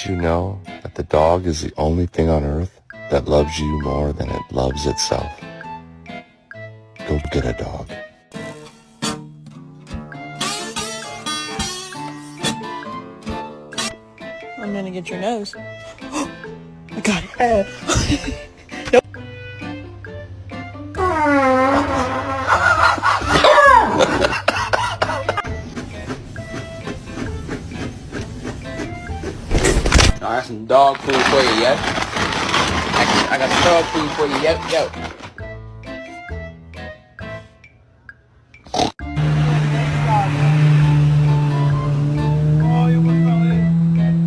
Did you know that the dog is the only thing on earth that loves you more than it loves itself? Go get a dog. I'm gonna get your nose. I got it. Nope. I got some dog food for you, yo. I got some dog food for you, yo.